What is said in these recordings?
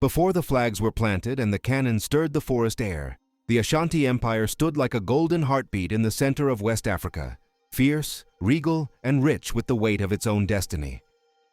Before the flags were planted and the cannon stirred the forest air, the Ashanti Empire stood like a golden heartbeat in the center of West Africa, fierce, regal, and rich with the weight of its own destiny.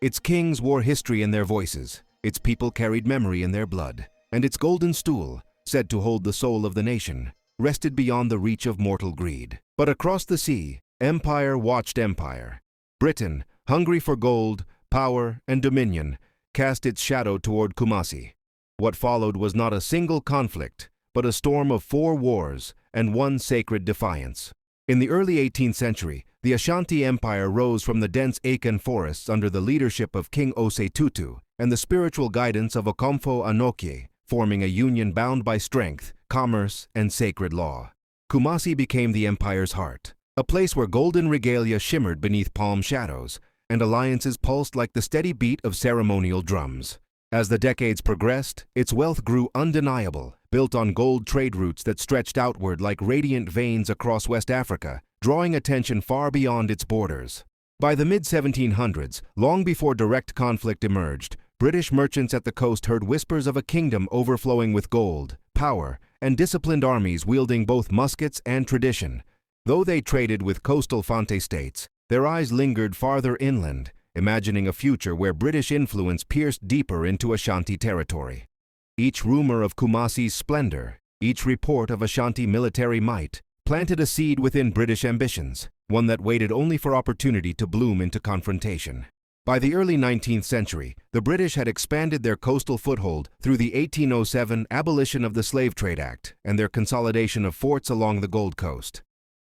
Its kings wore history in their voices, its people carried memory in their blood, and its golden stool, said to hold the soul of the nation, rested beyond the reach of mortal greed. But across the sea, empire watched empire. Britain, hungry for gold, power, and dominion, cast its shadow toward Kumasi. What followed was not a single conflict, but a storm of 4 wars and one sacred defiance. In the early 18th century, the Ashanti Empire rose from the dense Akan forests under the leadership of King Osei Tutu and the spiritual guidance of Okomfo Anokye, forming a union bound by strength, commerce, and sacred law. Kumasi became the empire's heart, a place where golden regalia shimmered beneath palm shadows, and alliances pulsed like the steady beat of ceremonial drums. As the decades progressed, its wealth grew undeniable, built on gold trade routes that stretched outward like radiant veins across West Africa, drawing attention far beyond its borders. By the mid-1700s, long before direct conflict emerged, British merchants at the coast heard whispers of a kingdom overflowing with gold, power, and disciplined armies wielding both muskets and tradition. Though they traded with coastal Fante states, their eyes lingered farther inland, imagining a future where British influence pierced deeper into Ashanti territory. Each rumor of Kumasi's splendor, each report of Ashanti military might, planted a seed within British ambitions, one that waited only for opportunity to bloom into confrontation. By the early 19th century, the British had expanded their coastal foothold through the 1807 abolition of the Slave Trade Act and their consolidation of forts along the Gold Coast.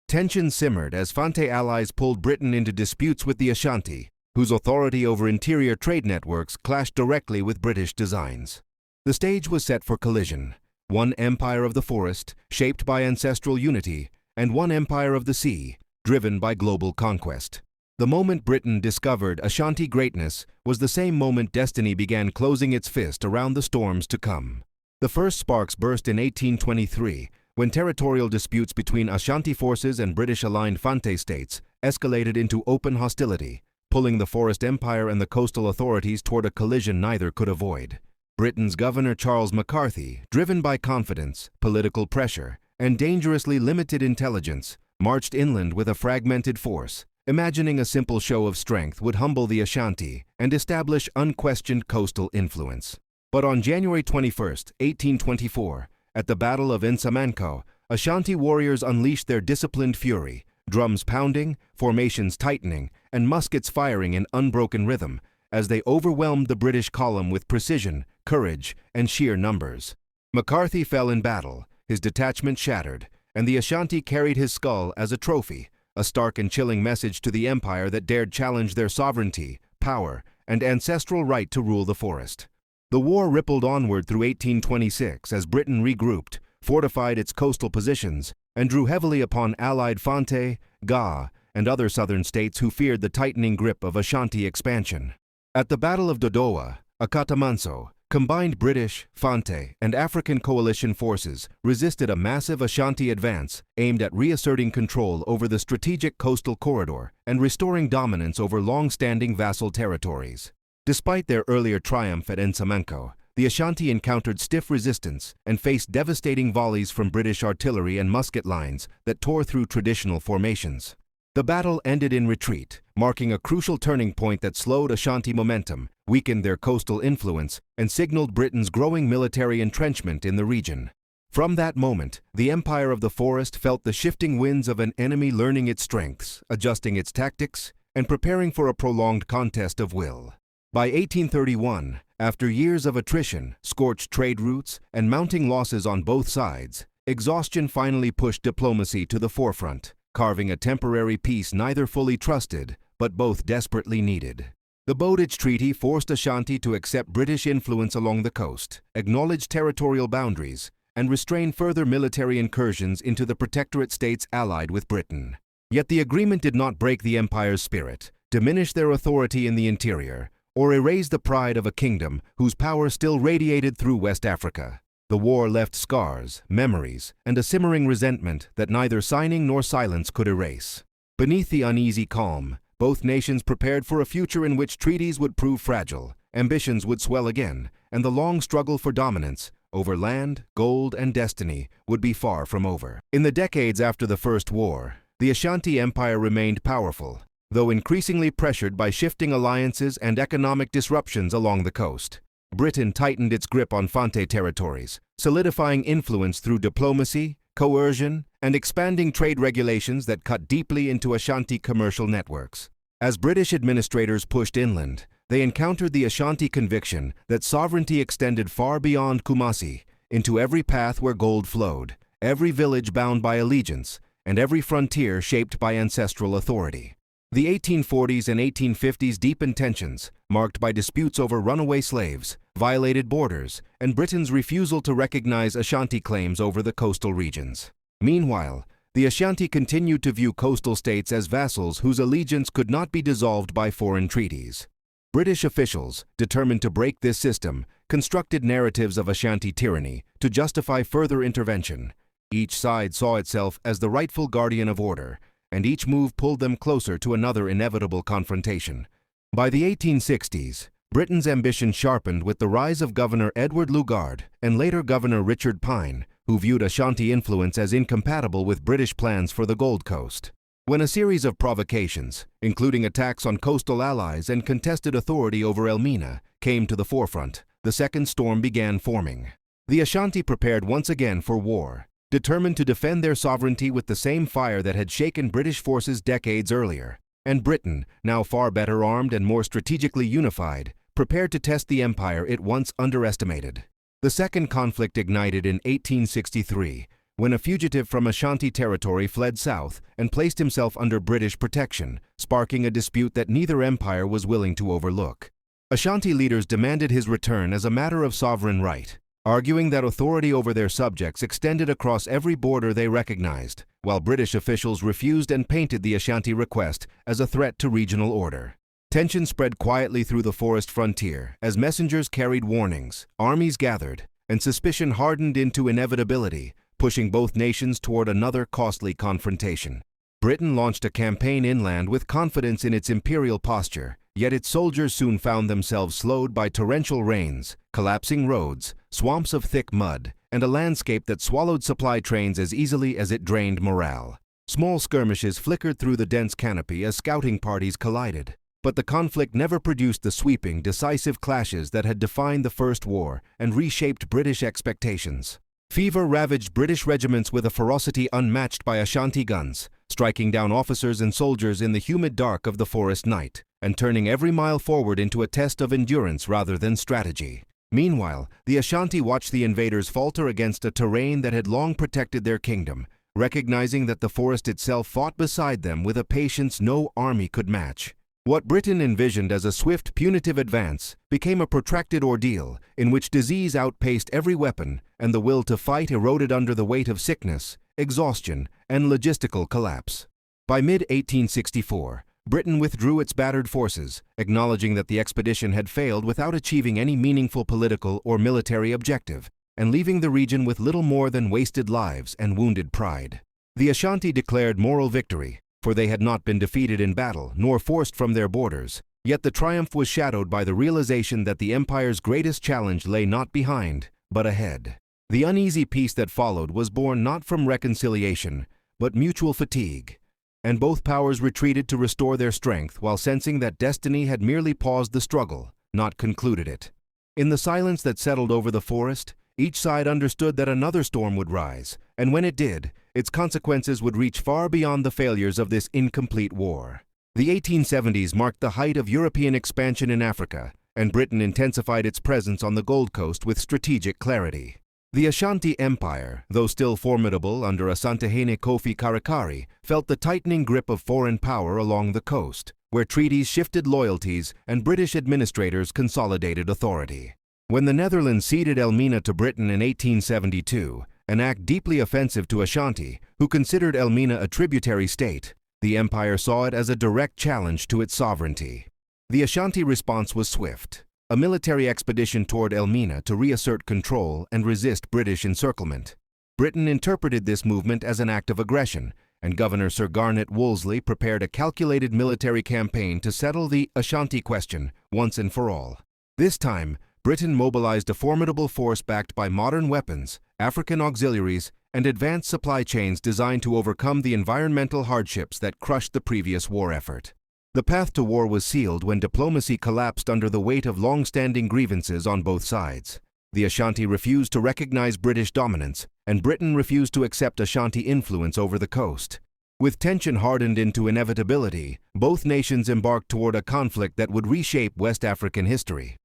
Tensions simmered as Fante allies pulled Britain into disputes with the Ashanti, whose authority over interior trade networks clashed directly with British designs. The stage was set for collision, one empire of the forest, shaped by ancestral unity, and one empire of the sea, driven by global conquest. The moment Britain discovered Ashanti greatness was the same moment destiny began closing its fist around the storms to come. The first sparks burst in 1823, when territorial disputes between Ashanti forces and British-aligned Fante states escalated into open hostility, pulling the Forest Empire and the coastal authorities toward a collision neither could avoid. Britain's Governor Charles McCarthy, driven by confidence, political pressure, and dangerously limited intelligence, marched inland with a fragmented force, imagining a simple show of strength would humble the Ashanti and establish unquestioned coastal influence. But on January 21, 1824, at the Battle of Nsamanko, Ashanti warriors unleashed their disciplined fury, drums pounding, formations tightening, and muskets firing in unbroken rhythm, as they overwhelmed the British column with precision, courage, and sheer numbers. McCarthy fell in battle, his detachment shattered, and the Ashanti carried his skull as a trophy, a stark and chilling message to the empire that dared challenge their sovereignty, power, and ancestral right to rule the forest. The war rippled onward through 1826 as Britain regrouped, fortified its coastal positions, and drew heavily upon allied Fante, Ga, and other southern states who feared the tightening grip of Ashanti expansion. At the Battle of Dodowa, Akatamanso, combined British, Fante, and African coalition forces resisted a massive Ashanti advance aimed at reasserting control over the strategic coastal corridor and restoring dominance over long-standing vassal territories. Despite their earlier triumph at Nsamanko, the Ashanti encountered stiff resistance and faced devastating volleys from British artillery and musket lines that tore through traditional formations. The battle ended in retreat, marking a crucial turning point that slowed Ashanti momentum, weakened their coastal influence, and signaled Britain's growing military entrenchment in the region. From that moment, the Empire of the Forest felt the shifting winds of an enemy learning its strengths, adjusting its tactics, and preparing for a prolonged contest of will. By 1831, after years of attrition, scorched trade routes, and mounting losses on both sides, exhaustion finally pushed diplomacy to the forefront, carving a temporary peace neither fully trusted, but both desperately needed. The Bowditch Treaty forced Ashanti to accept British influence along the coast, acknowledge territorial boundaries, and restrain further military incursions into the protectorate states allied with Britain. Yet the agreement did not break the empire's spirit, diminish their authority in the interior, or erase the pride of a kingdom whose power still radiated through West Africa. The war left scars, memories, and a simmering resentment that neither signing nor silence could erase. Beneath the uneasy calm, both nations prepared for a future in which treaties would prove fragile, ambitions would swell again, and the long struggle for dominance over land, gold, and destiny would be far from over. In the decades after the First War, the Ashanti Empire remained powerful, though increasingly pressured by shifting alliances and economic disruptions along the coast. Britain tightened its grip on Fante territories, solidifying influence through diplomacy, coercion, and expanding trade regulations that cut deeply into Ashanti commercial networks. As British administrators pushed inland, they encountered the Ashanti conviction that sovereignty extended far beyond Kumasi, into every path where gold flowed, every village bound by allegiance, and every frontier shaped by ancestral authority. The 1840s and 1850s deepened tensions, marked by disputes over runaway slaves, violated borders, and Britain's refusal to recognize Ashanti claims over the coastal regions. Meanwhile, the Ashanti continued to view coastal states as vassals whose allegiance could not be dissolved by foreign treaties. British officials, determined to break this system, constructed narratives of Ashanti tyranny to justify further intervention. Each side saw itself as the rightful guardian of order, and each move pulled them closer to another inevitable confrontation. By the 1860s, Britain's ambition sharpened with the rise of Governor Edward Lugard and later Governor Richard Pine, who viewed Ashanti influence as incompatible with British plans for the Gold Coast. When a series of provocations, including attacks on coastal allies and contested authority over Elmina, came to the forefront, the second storm began forming. The Ashanti prepared once again for war, determined to defend their sovereignty with the same fire that had shaken British forces decades earlier. And Britain, now far better armed and more strategically unified, prepared to test the empire it once underestimated. The second conflict ignited in 1863, when a fugitive from Ashanti territory fled south and placed himself under British protection, sparking a dispute that neither empire was willing to overlook. Ashanti leaders demanded his return as a matter of sovereign right, arguing that authority over their subjects extended across every border they recognized, while British officials refused and painted the Ashanti request as a threat to regional order. Tension spread quietly through the forest frontier as messengers carried warnings, armies gathered, and suspicion hardened into inevitability, pushing both nations toward another costly confrontation. Britain launched a campaign inland with confidence in its imperial posture, yet its soldiers soon found themselves slowed by torrential rains, collapsing roads, swamps of thick mud, and a landscape that swallowed supply trains as easily as it drained morale. Small skirmishes flickered through the dense canopy as scouting parties collided. But the conflict never produced the sweeping, decisive clashes that had defined the First War and reshaped British expectations. Fever ravaged British regiments with a ferocity unmatched by Ashanti guns, striking down officers and soldiers in the humid dark of the forest night, and turning every mile forward into a test of endurance rather than strategy. Meanwhile, the Ashanti watched the invaders falter against a terrain that had long protected their kingdom, recognizing that the forest itself fought beside them with a patience no army could match. What Britain envisioned as a swift, punitive advance became a protracted ordeal in which disease outpaced every weapon and the will to fight eroded under the weight of sickness, exhaustion, and logistical collapse. By mid-1864, Britain withdrew its battered forces, acknowledging that the expedition had failed without achieving any meaningful political or military objective, and leaving the region with little more than wasted lives and wounded pride. The Ashanti declared moral victory, for they had not been defeated in battle nor forced from their borders, yet the triumph was shadowed by the realization that the empire's greatest challenge lay not behind, but ahead. The uneasy peace that followed was born not from reconciliation, but mutual fatigue, and both powers retreated to restore their strength while sensing that destiny had merely paused the struggle, not concluded it. In the silence that settled over the forest, each side understood that another storm would rise, and when it did, its consequences would reach far beyond the failures of this incomplete war. The 1870s marked the height of European expansion in Africa, and Britain intensified its presence on the Gold Coast with strategic clarity. The Ashanti Empire, though still formidable under Asantehene Kofi Karakari, felt the tightening grip of foreign power along the coast, where treaties shifted loyalties and British administrators consolidated authority. When the Netherlands ceded Elmina to Britain in 1872, an act deeply offensive to Ashanti, who considered Elmina a tributary state, the empire saw it as a direct challenge to its sovereignty. The Ashanti response was swift. A military expedition toward Elmina to reassert control and resist British encirclement. Britain interpreted this movement as an act of aggression, and Governor Sir Garnet Wolseley prepared a calculated military campaign to settle the Ashanti question once and for all. This time, Britain mobilized a formidable force backed by modern weapons, African auxiliaries, and advanced supply chains designed to overcome the environmental hardships that crushed the previous war effort. The path to war was sealed when diplomacy collapsed under the weight of long-standing grievances on both sides. The Ashanti refused to recognize British dominance, and Britain refused to accept Ashanti influence over the coast. With tension hardened into inevitability, both nations embarked toward a conflict that would reshape West African history.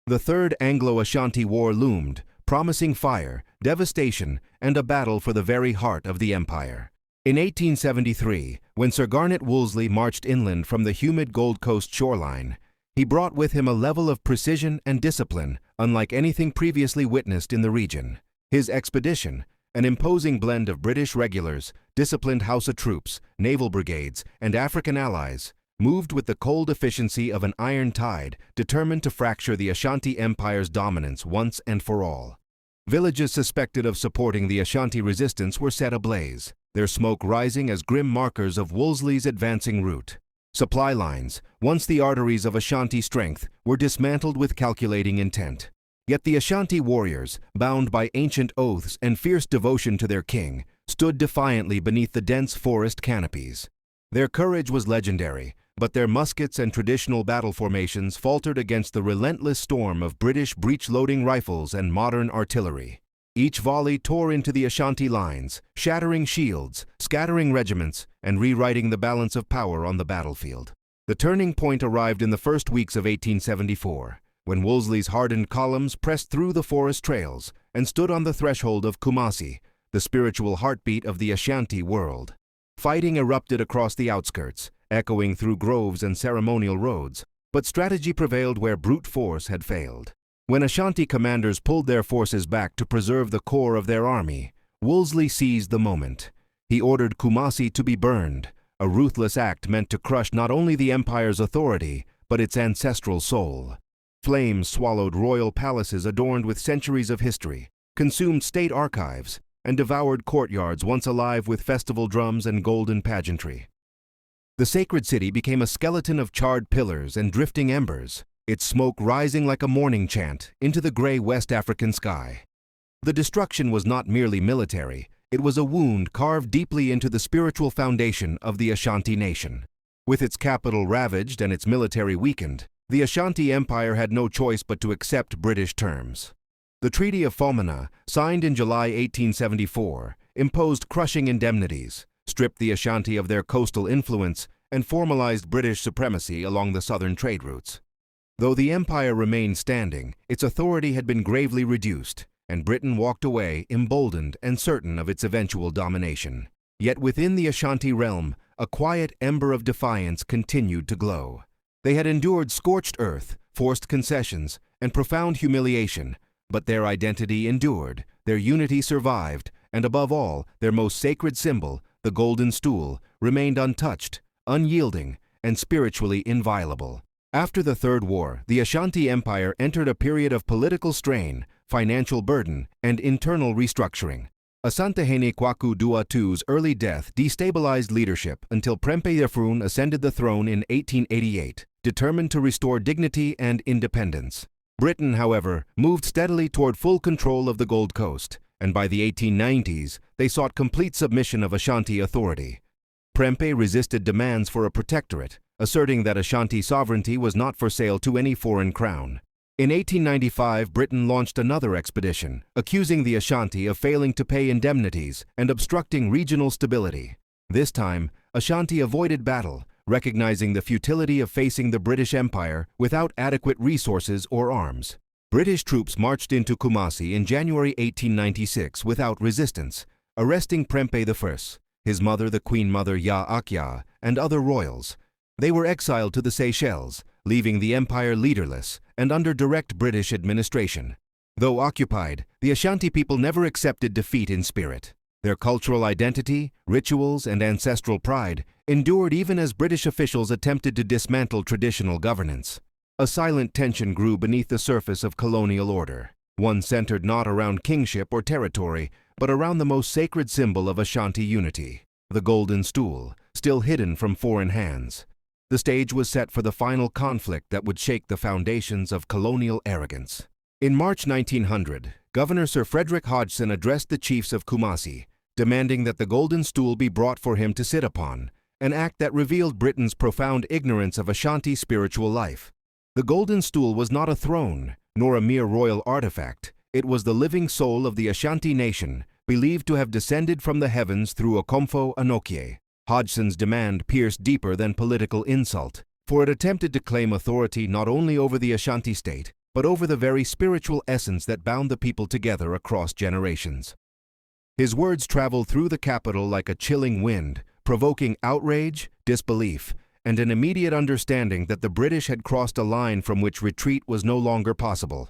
The Third Anglo-Ashanti War loomed, promising fire, devastation, and a battle for the very heart of the empire. In 1873, when Sir Garnet Wolseley marched inland from the humid Gold Coast shoreline, he brought with him a level of precision and discipline unlike anything previously witnessed in the region. His expedition, an imposing blend of British regulars, disciplined Hausa troops, naval brigades, and African allies, moved with the cold efficiency of an iron tide, determined to fracture the Ashanti Empire's dominance once and for all. Villages suspected of supporting the Ashanti resistance were set ablaze, their smoke rising as grim markers of Wolseley's advancing route. Supply lines, once the arteries of Ashanti strength, were dismantled with calculating intent. Yet the Ashanti warriors, bound by ancient oaths and fierce devotion to their king, stood defiantly beneath the dense forest canopies. Their courage was legendary, but their muskets and traditional battle formations faltered against the relentless storm of British breech-loading rifles and modern artillery. Each volley tore into the Ashanti lines, shattering shields, scattering regiments, and rewriting the balance of power on the battlefield. The turning point arrived in the first weeks of 1874, when Wolseley's hardened columns pressed through the forest trails and stood on the threshold of Kumasi, the spiritual heartbeat of the Ashanti world. Fighting erupted across the outskirts, echoing through groves and ceremonial roads, but strategy prevailed where brute force had failed. When Ashanti commanders pulled their forces back to preserve the core of their army, Wolseley seized the moment. He ordered Kumasi to be burned, a ruthless act meant to crush not only the empire's authority, but its ancestral soul. Flames swallowed royal palaces adorned with centuries of history, consumed state archives, and devoured courtyards once alive with festival drums and golden pageantry. The sacred city became a skeleton of charred pillars and drifting embers, its smoke rising like a morning chant into the gray West African sky. The destruction was not merely military, it was a wound carved deeply into the spiritual foundation of the Ashanti nation. With its capital ravaged and its military weakened, the Ashanti Empire had no choice but to accept British terms. The Treaty of Falmouth, signed in July 1874, imposed crushing indemnities, stripped the Ashanti of their coastal influence, and formalized British supremacy along the southern trade routes. Though the empire remained standing, its authority had been gravely reduced, and Britain walked away emboldened and certain of its eventual domination. Yet within the Ashanti realm, a quiet ember of defiance continued to glow. They had endured scorched earth, forced concessions, and profound humiliation, but their identity endured, their unity survived, and above all, their most sacred symbol, the Golden Stool, remained untouched, unyielding, and spiritually inviolable. After the Third War, the Ashanti Empire entered a period of political strain, financial burden, and internal restructuring. Asantehene Kwaku Duatu's early death destabilized leadership until Prempeh Yefrun ascended the throne in 1888, determined to restore dignity and independence. Britain, however, moved steadily toward full control of the Gold Coast, and by the 1890s, they sought complete submission of Ashanti authority. Prempeh resisted demands for a protectorate, asserting that Ashanti sovereignty was not for sale to any foreign crown. In 1895, Britain launched another expedition, accusing the Ashanti of failing to pay indemnities and obstructing regional stability. This time, Ashanti avoided battle, recognizing the futility of facing the British Empire without adequate resources or arms. British troops marched into Kumasi in January 1896 without resistance, arresting Prempeh I, his mother the Queen Mother Ya Akya, and other royals. They were exiled to the Seychelles, leaving the empire leaderless and under direct British administration. Though occupied, the Ashanti people never accepted defeat in spirit. Their cultural identity, rituals, and ancestral pride endured even as British officials attempted to dismantle traditional governance. A silent tension grew beneath the surface of colonial order, one centered not around kingship or territory, but around the most sacred symbol of Ashanti unity, the Golden Stool, still hidden from foreign hands. The stage was set for the final conflict that would shake the foundations of colonial arrogance. In March 1900, Governor Sir Frederick Hodgson addressed the chiefs of Kumasi, demanding that the Golden Stool be brought for him to sit upon, an act that revealed Britain's profound ignorance of Ashanti spiritual life. The Golden Stool was not a throne, nor a mere royal artifact. It was the living soul of the Ashanti nation, believed to have descended from the heavens through Okomfo Anokye. Hodgson's demand pierced deeper than political insult, for it attempted to claim authority not only over the Ashanti state, but over the very spiritual essence that bound the people together across generations. His words traveled through the capital like a chilling wind, provoking outrage, disbelief, and an immediate understanding that the British had crossed a line from which retreat was no longer possible.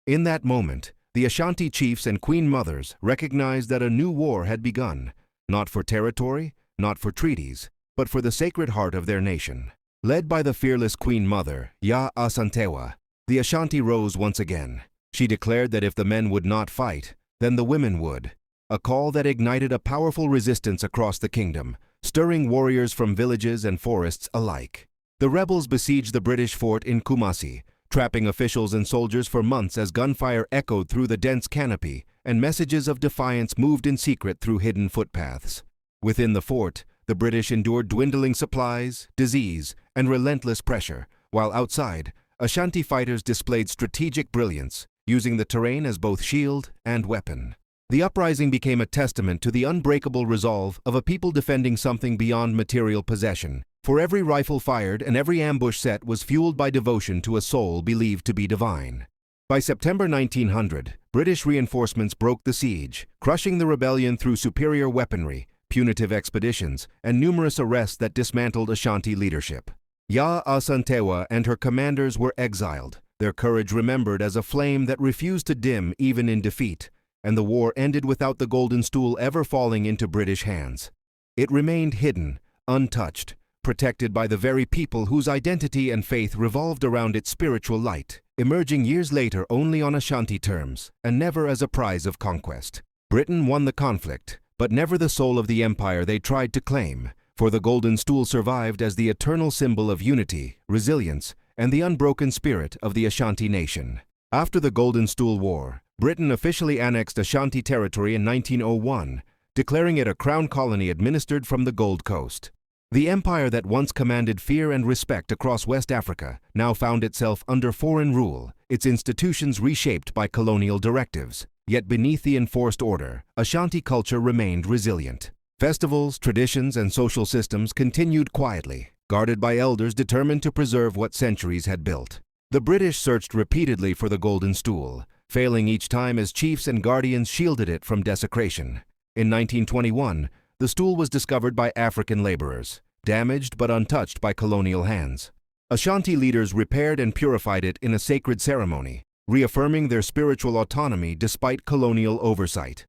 In that moment, the Ashanti chiefs and queen mothers recognized that a new war had begun, not for territory, not for treaties, but for the sacred heart of their nation. Led by the fearless queen mother, Ya Asantewa, the Ashanti rose once again. She declared that if the men would not fight, then the women would, a call that ignited a powerful resistance across the kingdom, stirring warriors from villages and forests alike. The rebels besieged the British fort in Kumasi, trapping officials and soldiers for months as gunfire echoed through the dense canopy and messages of defiance moved in secret through hidden footpaths. Within the fort, the British endured dwindling supplies, disease, and relentless pressure, while outside, Ashanti fighters displayed strategic brilliance, using the terrain as both shield and weapon. The uprising became a testament to the unbreakable resolve of a people defending something beyond material possession, for every rifle fired and every ambush set was fueled by devotion to a soul believed to be divine. By September 1900, British reinforcements broke the siege, crushing the rebellion through superior weaponry, punitive expeditions, and numerous arrests that dismantled Ashanti leadership. Ya Asantewa and her commanders were exiled, their courage remembered as a flame that refused to dim even in defeat, and the war ended without the Golden Stool ever falling into British hands. It remained hidden, untouched, protected by the very people whose identity and faith revolved around its spiritual light, emerging years later only on Ashanti terms, and never as a prize of conquest. Britain won the conflict, but never the soul of the empire they tried to claim, for the Golden Stool survived as the eternal symbol of unity, resilience, and the unbroken spirit of the Ashanti nation. After the Golden Stool War, Britain officially annexed Ashanti territory in 1901, declaring it a crown colony administered from the Gold Coast. The empire that once commanded fear and respect across West Africa now found itself under foreign rule, its institutions reshaped by colonial directives. Yet beneath the enforced order, Ashanti culture remained resilient. Festivals, traditions, and social systems continued quietly, guarded by elders determined to preserve what centuries had built. The British searched repeatedly for the Golden Stool, failing each time as chiefs and guardians shielded it from desecration. In 1921, the stool was discovered by African laborers, damaged but untouched by colonial hands. Ashanti leaders repaired and purified it in a sacred ceremony, reaffirming their spiritual autonomy despite colonial oversight.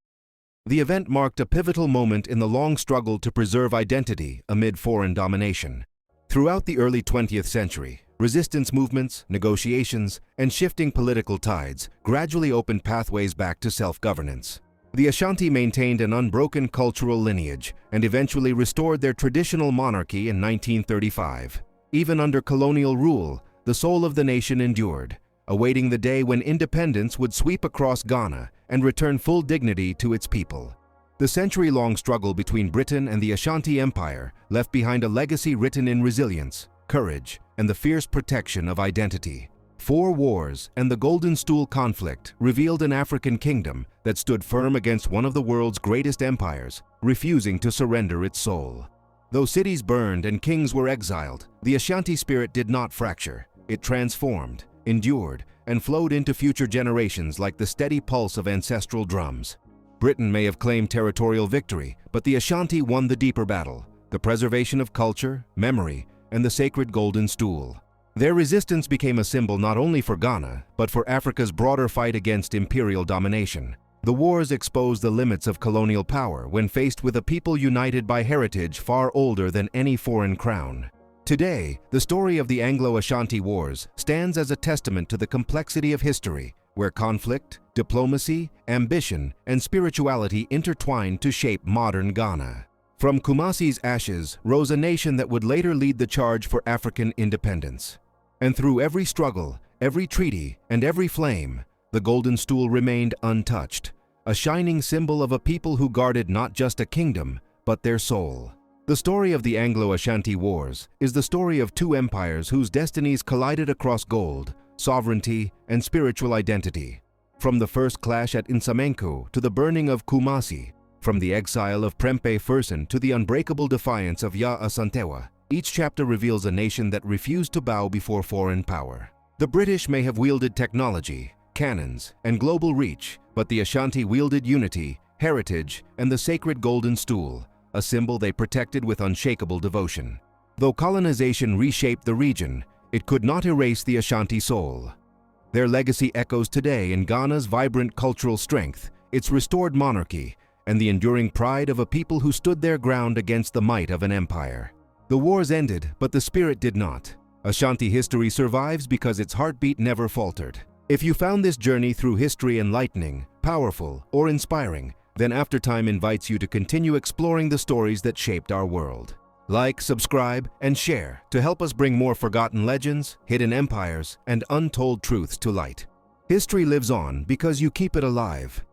The event marked a pivotal moment in the long struggle to preserve identity amid foreign domination. Throughout the early 20th century, resistance movements, negotiations, and shifting political tides gradually opened pathways back to self-governance. The Ashanti maintained an unbroken cultural lineage and eventually restored their traditional monarchy in 1935. Even under colonial rule, the soul of the nation endured, awaiting the day when independence would sweep across Ghana and return full dignity to its people. The century-long struggle between Britain and the Ashanti Empire left behind a legacy written in resilience, courage, and the fierce protection of identity. 4 wars and the Golden Stool conflict revealed an African kingdom that stood firm against one of the world's greatest empires, refusing to surrender its soul. Though cities burned and kings were exiled, the Ashanti spirit did not fracture. It transformed, endured, and flowed into future generations like the steady pulse of ancestral drums. Britain may have claimed territorial victory, but the Ashanti won the deeper battle, the preservation of culture, memory, and the sacred Golden Stool. Their resistance became a symbol not only for Ghana, but for Africa's broader fight against imperial domination. The wars exposed the limits of colonial power when faced with a people united by heritage far older than any foreign crown. Today, the story of the Anglo-Ashanti Wars stands as a testament to the complexity of history, where conflict, diplomacy, ambition, and spirituality intertwined to shape modern Ghana. From Kumasi's ashes rose a nation that would later lead the charge for African independence. And through every struggle, every treaty, and every flame, the Golden Stool remained untouched, a shining symbol of a people who guarded not just a kingdom, but their soul. The story of the Anglo-Ashanti Wars is the story of two empires whose destinies collided across gold, sovereignty, and spiritual identity. From the first clash at Nsamenku to the burning of Kumasi, from the exile of Prempeh Fersen to the unbreakable defiance of Ya Asantewa, each chapter reveals a nation that refused to bow before foreign power. The British may have wielded technology, cannons, and global reach, but the Ashanti wielded unity, heritage, and the sacred Golden Stool, a symbol they protected with unshakable devotion. Though colonization reshaped the region, it could not erase the Ashanti soul. Their legacy echoes today in Ghana's vibrant cultural strength, its restored monarchy, and the enduring pride of a people who stood their ground against the might of an empire. The wars ended, but the spirit did not. Ashanti history survives because its heartbeat never faltered. If you found this journey through history enlightening, powerful, or inspiring, then AfterTIme invites you to continue exploring the stories that shaped our world. Like, subscribe, and share to help us bring more forgotten legends, hidden empires, and untold truths to light. History lives on because you keep it alive.